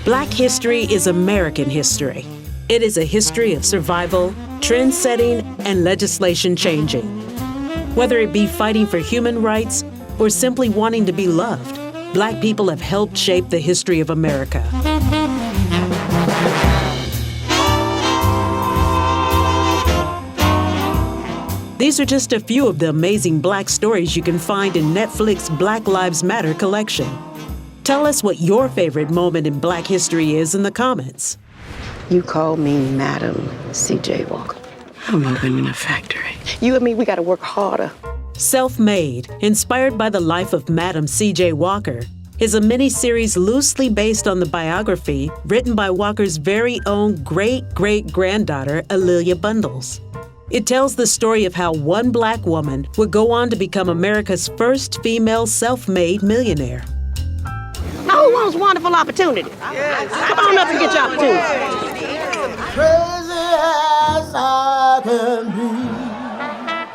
Black history is American history. It is a history of survival, trend-setting, and legislation changing. Whether it be fighting for human rights or simply wanting to be loved, Black people have helped shape the history of America. These are just a few of the amazing Black stories you can find in Netflix's Black Lives Matter collection. Tell us what your favorite moment in Black history is in the comments. You call me Madam C.J. Walker. I'm opening a factory. You and me, we gotta work harder. Self-Made, inspired by the life of Madam C.J. Walker, is a miniseries loosely based on the biography written by Walker's very own great-great-granddaughter, A'Lelia Bundles. It tells the story of how one Black woman would go on to become America's first female self-made millionaire. Now, who wants wonderful opportunity? Come on up and get your opportunity. Crazy as I can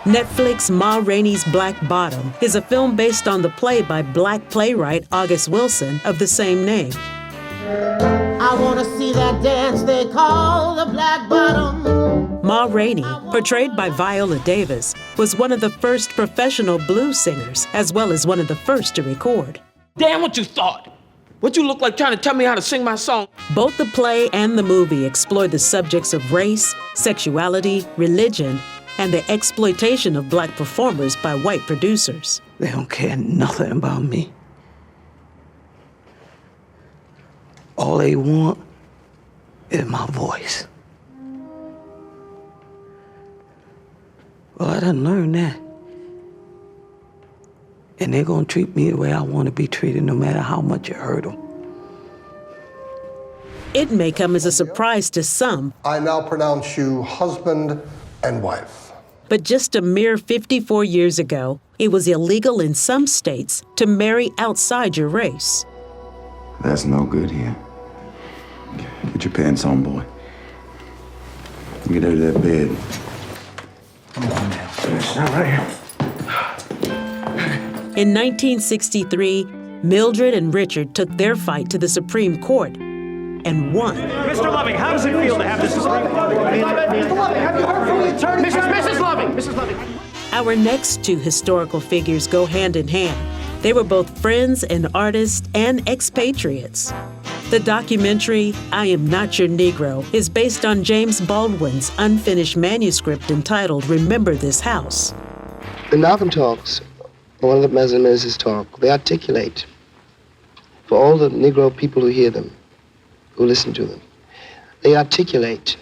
be. Netflix Ma Rainey's Black Bottom is a film based on the play by Black playwright August Wilson of the same name. I want to see that dance they call the Black Bottom. Ma Rainey, portrayed by Viola Davis, was one of the first professional blues singers, as well as one of the first to record. Damn what you thought! What you look like trying to tell me how to sing my song? Both the play and the movie explore the subjects of race, sexuality, religion, and the exploitation of Black performers by white producers. They don't care nothing about me. All they want is my voice. Well, I done learned that. And they're gonna treat me the way I want to be treated, no matter how much it hurt them. It may come as a surprise to some. I now pronounce you husband and wife. But just a mere 54 years ago, it was illegal in some states to marry outside your race. That's no good here. Get your pants on, boy. Get out of that bed. Come on, man. It's not right here. In 1963, Mildred and Richard took their fight to the Supreme Court and won. Mr. Loving, how does it feel to have this Supreme Court? Mr. Loving, have you heard from the attorney? Mrs. Loving, Mrs. Loving. Our next two historical figures go hand in hand. They were both friends and artists and expatriates. The documentary, I Am Not Your Negro, is based on James Baldwin's unfinished manuscript entitled Remember This House. The Malcolm talks, one of the ministers talk, they articulate for all the Negro people who hear them, who listen to them. They articulate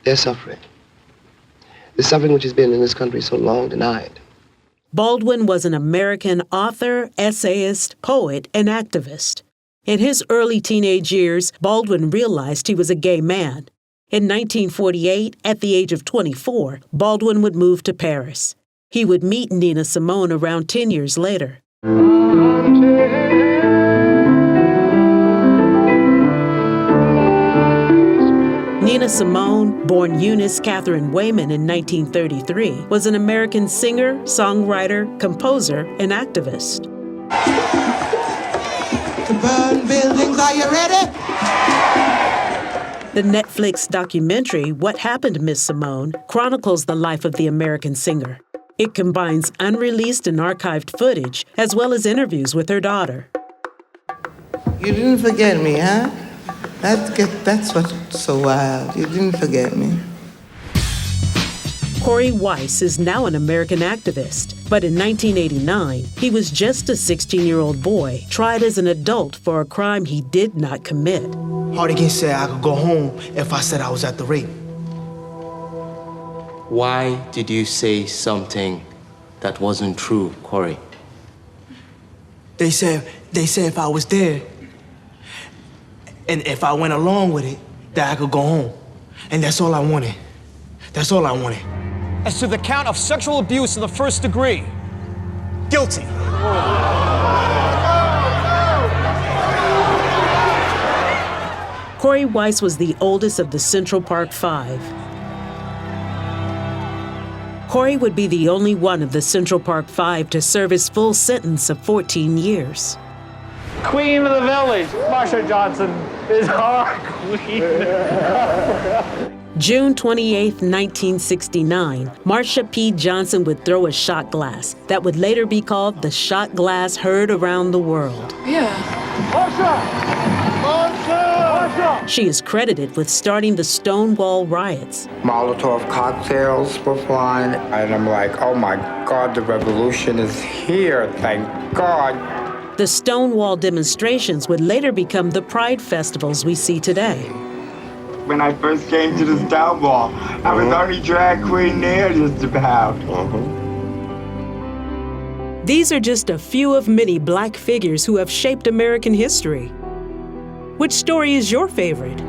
their suffering, the suffering which has been in this country so long denied. Baldwin was an American author, essayist, poet, and activist. In his early teenage years, Baldwin realized he was a gay man. In 1948, at the age of 24, Baldwin would move to Paris. He would meet Nina Simone around 10 years later. Nina Simone, born Eunice Catherine Wayman in 1933, was an American singer, songwriter, composer, and activist. To burn buildings, are you ready? The Netflix documentary, What Happened to Miss Simone, chronicles the life of the American singer. It combines unreleased and archived footage, as well as interviews with her daughter. You didn't forget me, huh? That's what's so wild. You didn't forget me. Corey Weiss is now an American activist, but in 1989, he was just a 16-year-old boy, tried as an adult for a crime he did not commit. Hardigan said I could go home if I said I was at the rape. Why did you say something that wasn't true, Corey? They said if I was there, and if I went along with it, that I could go home. And that's all I wanted. That's all I wanted. As to the count of sexual abuse in the first degree, guilty. Corey Weiss was the oldest of the Central Park Five. Corey would be the only one of the Central Park Five to serve his full sentence of 14 years. Queen of the village. Marsha Johnson is our queen. June 28, 1969, Marsha P. Johnson would throw a shot glass that would later be called the shot glass heard around the world. Yeah. Marsha! Marsha! She is credited with starting the Stonewall riots. Molotov cocktails were flying, and I'm like, oh my God, the revolution is here, thank God. The Stonewall demonstrations would later become the Pride festivals we see today. When I first came to the Stonewall, I was the only drag queen there just about. These are just a few of many Black figures who have shaped American history. Which story is your favorite?